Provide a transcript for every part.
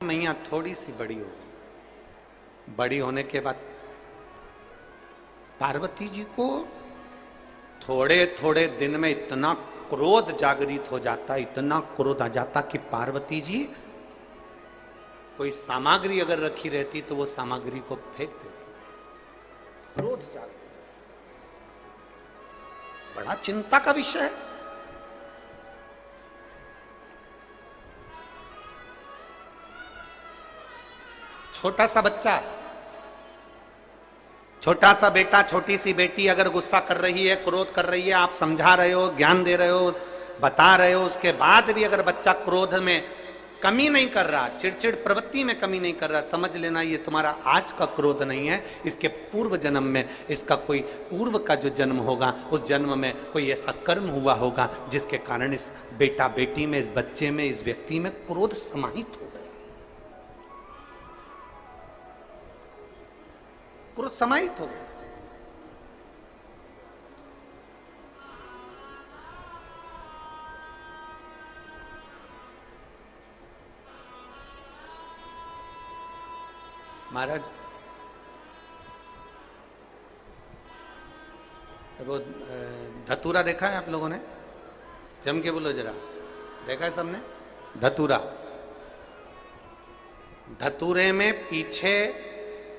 मैया थोड़ी सी बड़ी हो गई। बड़ी होने के बाद पार्वती जी को थोड़े थोड़े दिन में इतना क्रोध जागृत हो जाता, इतना क्रोध आ जाता कि पार्वती जी कोई सामग्री अगर रखी रहती तो वो सामग्री को फेंक देती। क्रोध जागृत, बड़ा चिंता का विषय है। छोटा सा बच्चा, छोटा सा बेटा, छोटी सी बेटी अगर गुस्सा कर रही है, क्रोध कर रही है, आप समझा रहे हो, ज्ञान दे रहे हो, बता रहे हो, उसके बाद भी अगर बच्चा क्रोध में कमी नहीं कर रहा, चिड़चिड़ प्रवृत्ति में कमी नहीं कर रहा, समझ लेना ये तुम्हारा आज का क्रोध नहीं है, इसके पूर्व जन्म में इसका कोई पूर्व का जो जन्म होगा उस जन्म में कोई ऐसा कर्म हुआ होगा जिसके कारण इस बेटा बेटी में, इस बच्चे में, इस व्यक्ति में क्रोध समाहित हो गया, क्रोध समाहित हो गया। महाराज वो धतूरा देखा है आप लोगों ने? जम के बोलो जरा, देखा है सबने? धतूरा, धतूरे में पीछे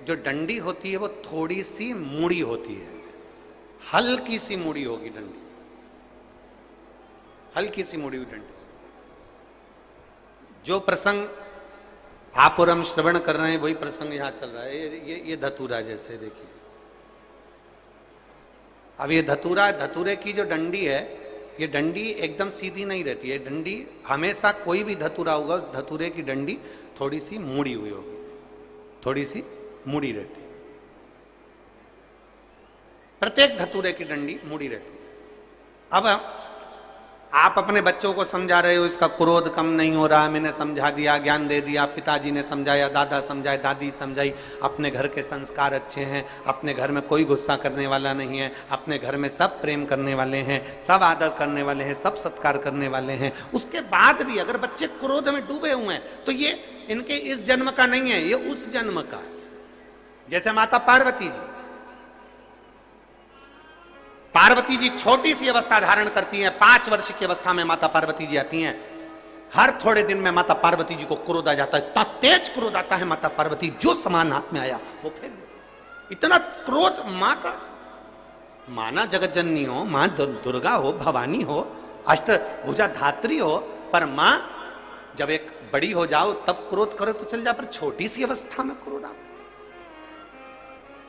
जो डंडी होती है वो थोड़ी सी मुड़ी होती है, हल्की सी मुड़ी होगी डंडी, हल्की सी मुड़ी हुई डंडी। जो प्रसंग आप और हम श्रवण कर रहे हैं वही प्रसंग यहां चल रहा है। ये धतूरा जैसे देखिए, अब ये धतूरा, धतूरे की जो डंडी है, ये डंडी एकदम सीधी नहीं रहती है। डंडी हमेशा, कोई भी धतूरा होगा, धतूरे की डंडी थोड़ी सी मुड़ी हुई होगी, थोड़ी सी मुड़ी रहती है। प्रत्येक धतूरे की डंडी मुड़ी रहती है। अब आप अपने बच्चों को समझा रहे हो, इसका क्रोध कम नहीं हो रहा, मैंने समझा दिया, ज्ञान दे दिया, पिताजी ने समझाया, दादा समझाए, दादी समझाई, अपने घर के संस्कार अच्छे हैं, अपने घर में कोई गुस्सा करने वाला नहीं है, अपने घर में सब प्रेम करने वाले हैं, सब आदर करने वाले हैं, सब सत्कार करने वाले हैं। उसके बाद भी अगर बच्चे क्रोध में डूबे हुए हैं तो ये इनके इस जन्म का नहीं है, ये उस जन्म का है। जैसे माता पार्वती जी, पार्वती जी छोटी सी अवस्था धारण करती हैं, 5 वर्ष की अवस्था में माता पार्वती जी आती हैं। हर थोड़े दिन में माता पार्वती जी को क्रोध आ जाता है, इतना तेज क्रोध आता है, माता पार्वती जो सामान हाथ में आया वो फेंक देती। इतना क्रोध मां का, माना जगत जननी हो, मां दुर्गा हो, भवानी हो, अष्टभुजा धात्री हो, पर मां जब एक बड़ी हो जाओ तब क्रोध करो तो चल जा, पर छोटी सी अवस्था में क्रोध आ,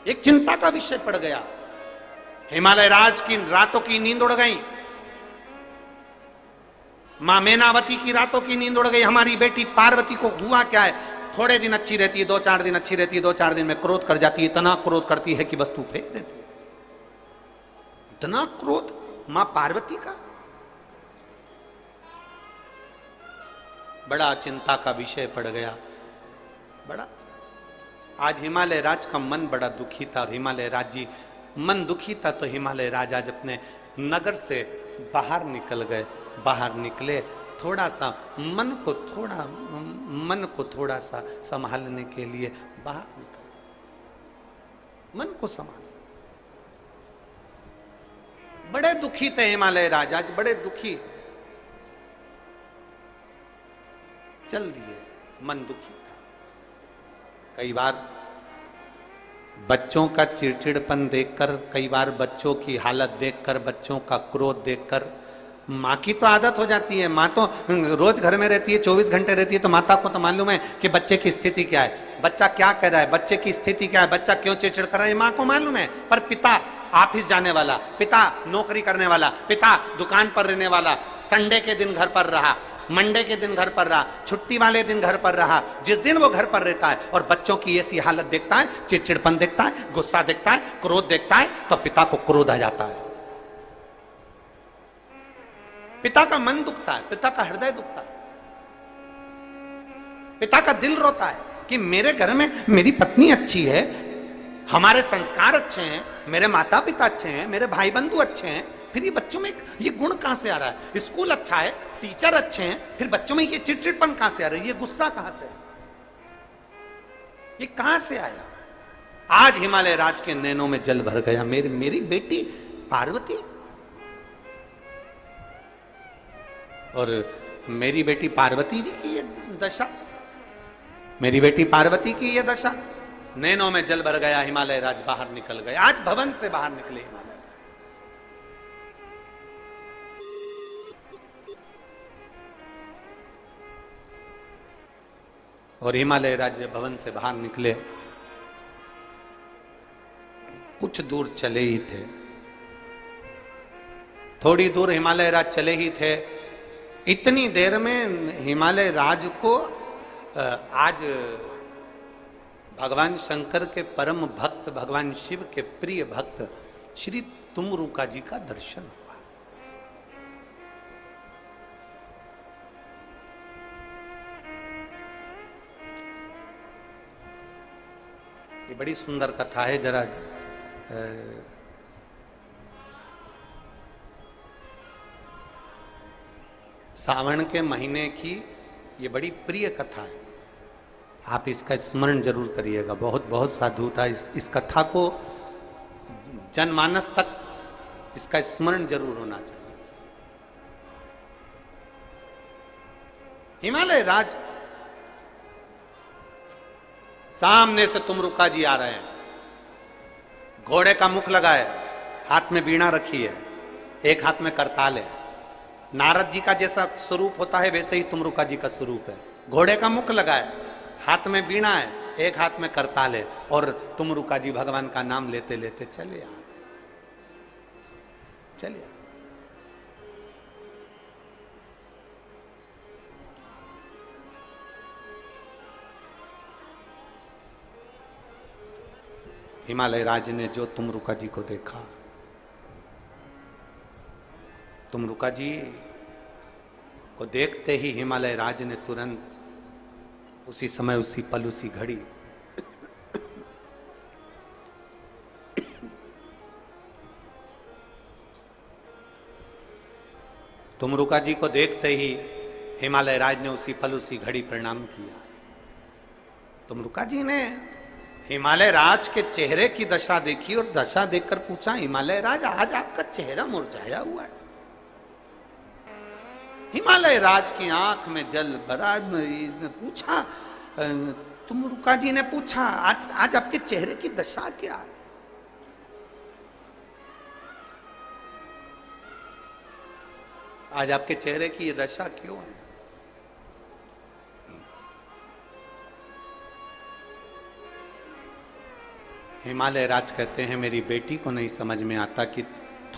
एक चिंता का विषय पड़ गया। हिमालय राज की रातों की नींद उड़ गई, मां मैनावती की रातों की नींद उड़ गई। हमारी बेटी पार्वती को हुआ क्या है, थोड़े दिन अच्छी रहती है, 2-4 दिन अच्छी रहती है, 2-4 दिन में क्रोध कर जाती है, इतना क्रोध करती है कि वस्तु फेंक देती है। इतना क्रोध मां पार्वती का, बड़ा चिंता का विषय पड़ गया। बड़ा आज हिमालय राज का मन बड़ा दुखी था। हिमालय राज जी मन दुखी था तो हिमालय राज आज अपने नगर से बाहर निकल गए। बाहर निकले, थोड़ा सा मन को थोड़ा सा संभालने के लिए बाहर निकले, मन को संभाल। बड़े दुखी थे हिमालय राज, आज बड़े दुखी, चल दिए, मन दुखी था। कई बार बच्चों का चिड़चिड़पन देखकर, कई बार बच्चों की हालत देखकर, बच्चों का क्रोध देखकर माँ की तो आदत हो जाती है। माँ तो रोज घर में रहती है, 24 घंटे रहती है, तो माता को तो मालूम है कि बच्चे की स्थिति क्या है, बच्चा क्या कर रहा है, बच्चे की स्थिति क्या है, बच्चा क्यों चिड़चिड़ कर रहा है, माँ को मालूम है। पर पिता ऑफिस जाने वाला, पिता नौकरी करने वाला, पिता दुकान पर रहने वाला, संडे के दिन घर पर रहा, मंडे के दिन घर पर रहा, छुट्टी वाले दिन घर पर रहा, जिस दिन वो घर पर रहता है और बच्चों की ऐसी हालत देखता है, चिड़चिड़पन देखता है, गुस्सा देखता है, क्रोध देखता है, तो पिता को क्रोध आ जाता है। पिता का मन दुखता है, पिता का हृदय दुखता है, पिता का दिल रोता है कि मेरे घर में मेरी पत्नी अच्छी है, हमारे संस्कार अच्छे हैं, मेरे माता पिता अच्छे हैं, मेरे भाई बंधु अच्छे हैं, फिर ये बच्चों में ये गुण कहां से आ रहा है? स्कूल अच्छा है, टीचर अच्छे हैं, फिर बच्चों में ये चिड़चिड़पन कहां से आ रहा है, ये गुस्सा कहां से है? ये कहां से आया? आज हिमालय राज के नैनों में जल भर गया। मेरी बेटी पार्वती, और मेरी बेटी पार्वती जी की ये दशा, मेरी बेटी पार्वती की ये दशा। नैनों में जल भर गया, हिमालय राज बाहर निकल गए। आज भवन से बाहर निकले हिमालय। और हिमालय राज भवन से बाहर निकले, कुछ दूर चले ही थे, थोड़ी दूर हिमालय राज चले ही थे। इतनी देर में हिमालय राज को आज भगवान शंकर के परम भक्त, भगवान शिव के प्रिय भक्त श्री तुमरुका जी का दर्शन हुआ। ये बड़ी सुंदर कथा है। जरा सावन के महीने की ये बड़ी प्रिय कथा है। आप इसका स्मरण जरूर करिएगा। बहुत बहुत साधुता इस कथा को जनमानस तक इसका स्मरण जरूर होना चाहिए। हिमालय राज सामने से तुमरुका जी आ रहे हैं, घोड़े का मुख लगा है, हाथ में वीणा रखी है, एक हाथ में करताल है। नारद जी का जैसा स्वरूप होता है वैसे ही तुमरुका जी का स्वरूप है। घोड़े का मुख लगा है, हाथ में वीणा है, एक हाथ में करताल है, और तुमरुका जी भगवान का नाम लेते लेते चले आ चलिए। हिमालय राज ने जो तुमरुका जी को देखा, तुमरुका जी को देखते ही हिमालय राज ने तुरंत उसी समय, उसी पल, उसी घड़ी तुमरुका जी को देखते ही हिमालय राज ने उसी पल, उसी घड़ी प्रणाम किया। तुमरुका जी ने हिमालय राज के चेहरे की दशा देखी और दशा देखकर पूछा, हिमालय राज आज आपका चेहरा मुरझाया हुआ है। हिमालय राज की आंख में जल भरा। पूछा, तुमरुका जी ने पूछा, आज आपके चेहरे की दशा क्या है? आज आपके चेहरे की ये दशा क्यों है? हिमालय राज कहते हैं, मेरी बेटी को नहीं समझ में आता कि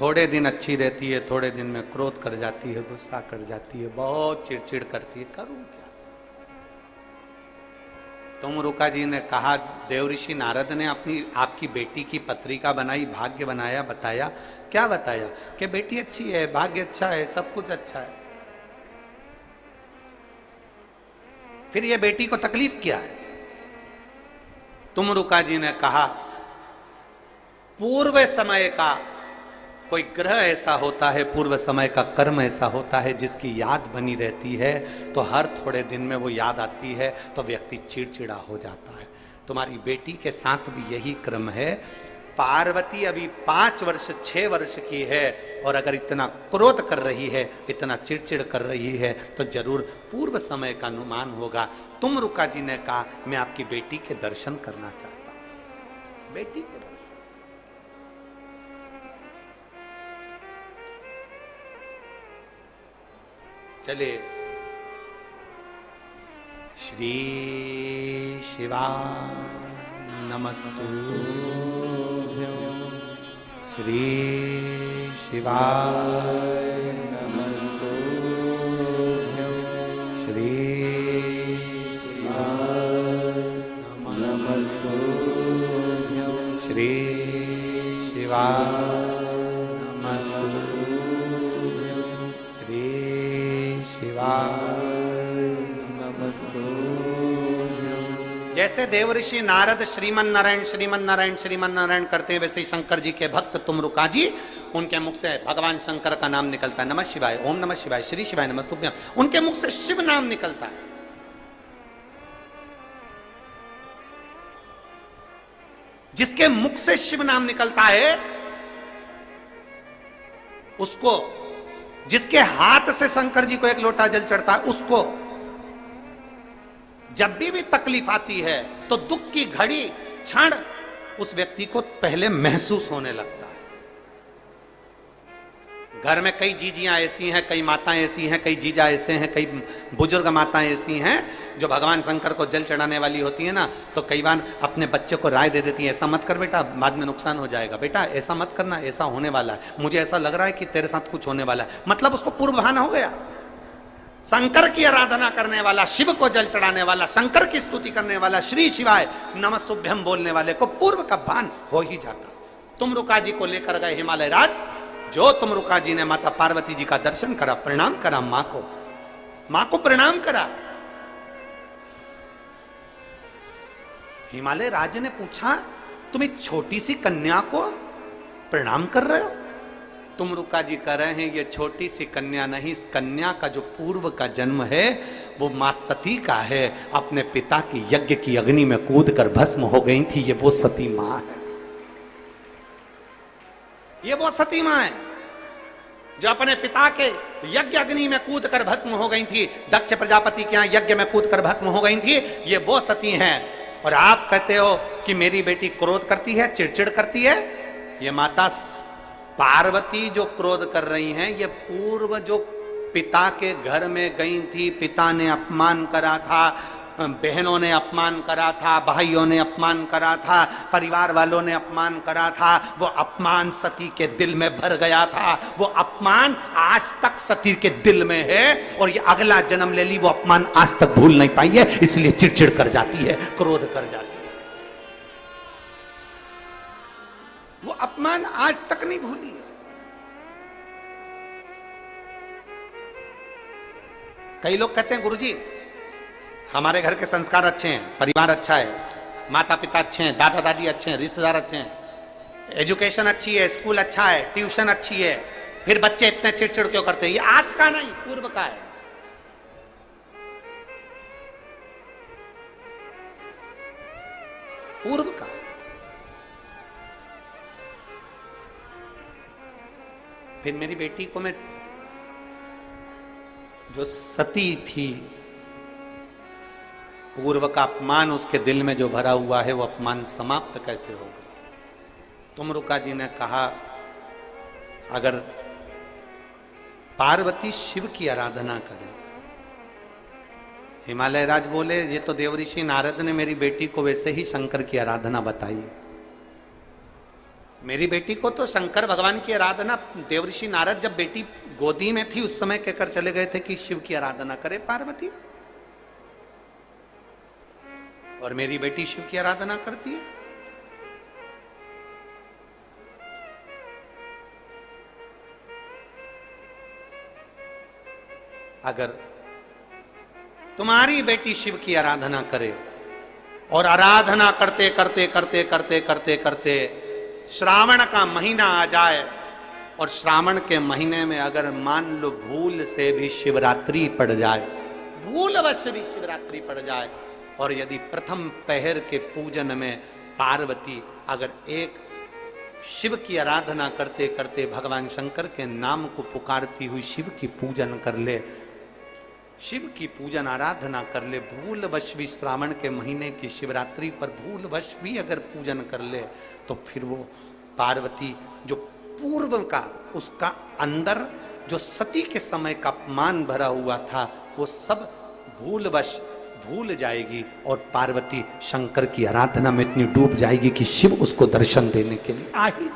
थोड़े दिन अच्छी रहती है, थोड़े दिन में क्रोध कर जाती है, गुस्सा कर जाती है, बहुत चिड़चिड़ करती है, करूं क्या? तुमरुका जी ने कहा, देवऋषि नारद ने आपकी बेटी की पत्रिका बनाई, भाग्य बनाया, बताया। क्या बताया? कि बेटी अच्छी है, भाग्य अच्छा है, सब कुछ अच्छा है। फिर ये बेटी को तकलीफ क्या है? तुमरुका जी ने कहा, पूर्व समय का कोई ग्रह ऐसा होता है, पूर्व समय का कर्म ऐसा होता है जिसकी याद बनी रहती है, तो हर थोड़े दिन में वो याद आती है तो व्यक्ति चिड़चिड़ा हो जाता है। तुम्हारी बेटी के साथ भी यही क्रम है। पार्वती अभी 5 वर्ष 6 वर्ष की है, और अगर इतना क्रोध कर रही है, इतना चिड़चिड़ कर रही है, तो जरूर पूर्व समय का अनुमान होगा। तुमरुका जी ने कहा, मैं आपकी बेटी के दर्शन करना चाहता हूं। बेटी के दर्शन। चले, श्री शिवाय नमस्तुभ्यं, श्री शिवाय नमस्तुभ्यं, श्री शिवाय नमस्तुभ्यं, श्री शिवाय नमस्तुभ्यं, श्री जैसे देवऋषि नारद श्रीमन नारायण श्रीमन नारायण श्रीमन नारायण करते हैं, वैसे ही शंकर जी के भक्त तुमरुका जी, उनके मुख से भगवान शंकर का नाम निकलता है, नमः शिवाय, ओम नमः शिवाय, श्री शिवाय नमस्तुभ्यं। उनके मुख से शिव नाम निकलता है। जिसके मुख से शिव नाम निकलता है उसको, जिसके हाथ से शंकर जी को एक लोटा जल चढ़ता है उसको जब भी तकलीफ आती है तो दुख की घड़ी क्षण उस व्यक्ति को पहले महसूस होने लगता है। घर में कई जीजियां ऐसी हैं, कई माताएं ऐसी हैं, कई जीजा ऐसे हैं, कई बुजुर्ग माताएं ऐसी हैं जो भगवान शंकर को जल चढ़ाने वाली होती है ना, तो कई बार अपने बच्चे को राय दे देती है, ऐसा मत कर बेटा, बाद में नुकसान हो जाएगा, बेटा ऐसा मत करना, ऐसा होने वाला है, मुझे ऐसा लग रहा है कि तेरे साथ कुछ होने वाला है। मतलब उसको पूर्व भान हो गया। शंकर की आराधना करने वाला, शिव को जल चढ़ाने वाला, शंकर की स्तुति करने वाला, श्री शिवाय नमस्तुभ्यम बोलने वाले को पूर्व का भान हो ही जाता। तुमरुका जी को लेकर गए हिमालय राज, जो तुमरुका जी ने माता पार्वती जी का दर्शन करा, प्रणाम करा मां को प्रणाम करा। हिमालय राज ने पूछा, तुम एक छोटी सी कन्या को प्रणाम कर रहे हो? तुमरुका जी कह रहे हैं, ये छोटी सी कन्या नहीं, इस कन्या का जो पूर्व का जन्म है वो मां सती का है, अपने पिता की यज्ञ की अग्नि में कूद कर भस्म हो गई थी, ये वो सती मां है, ये वो सती मां है जो अपने पिता के यज्ञ अग्नि में कूद कर भस्म हो गई थी, दक्ष प्रजापति के यहां यज्ञ में कूद कर भस्म हो गई थी, ये वो सती हैं। और आप कहते हो कि मेरी बेटी क्रोध करती है, चिड़चिड़ करती है। ये माता पार्वती जो क्रोध कर रही हैं, ये पूर्व जो पिता के घर में गई थी, पिता ने अपमान करा था, बहनों ने अपमान करा था, भाइयों ने अपमान करा था, परिवार वालों ने अपमान करा था, वो अपमान सती के दिल में भर गया था, वो अपमान आज तक सती के दिल में है और ये अगला जन्म ले ली, वो अपमान आज तक भूल नहीं पाई है, इसलिए चिड़चिड़ कर जाती है, क्रोध कर जाती है, वो अपमान आज तक नहीं भूली है। कई लोग कहते हैं गुरुजी हमारे घर के संस्कार अच्छे हैं, परिवार अच्छा है, माता पिता अच्छे हैं, दादा दादी अच्छे हैं, रिश्तेदार अच्छे हैं, एजुकेशन अच्छी है, स्कूल अच्छा है, ट्यूशन अच्छी है, फिर बच्चे इतने चिड़चिड़ क्यों करते हैं? ये आज का नहीं, पूर्व का है। पूर्व का। फिर मेरी बेटी को मैं, जो सती थी, पूर्व का अपमान उसके दिल में जो भरा हुआ है, वो अपमान समाप्त कैसे होगा? तुमरुका जी ने कहा, अगर पार्वती शिव की आराधना करे, हिमालय राज बोले, ये तो देवऋषि नारद ने मेरी बेटी को वैसे ही शंकर की आराधना बताई है। मेरी बेटी को तो शंकर भगवान की आराधना देवऋषि नारद जब बेटी गोदी में थी उस समय कहकर चले गए थे कि शिव की आराधना करे पार्वती, और मेरी बेटी शिव की आराधना करती है। अगर तुम्हारी बेटी शिव की आराधना करे और आराधना करते करते करते करते करते करते श्रावण का महीना आ जाए, और श्रावण के महीने में अगर मान लो भूल से भी शिवरात्रि पड़ जाए, भूलवश भी शिवरात्रि पड़ जाए, और यदि प्रथम पहर के पूजन में पार्वती अगर एक शिव की आराधना करते करते भगवान शंकर के नाम को पुकारती हुई शिव की पूजन कर ले, शिव की पूजन आराधना कर ले, भूलवश भी श्रावण के महीने की शिवरात्रि पर भूलवश भी अगर पूजन कर ले, तो फिर वो पार्वती जो पूर्व का उसका अंदर जो सती के समय का अपमान भरा हुआ था, वो सब भूलवश भूल जाएगी और पार्वती शंकर की आराधना में इतनी डूब जाएगी कि शिव उसको दर्शन देने के लिए आ ही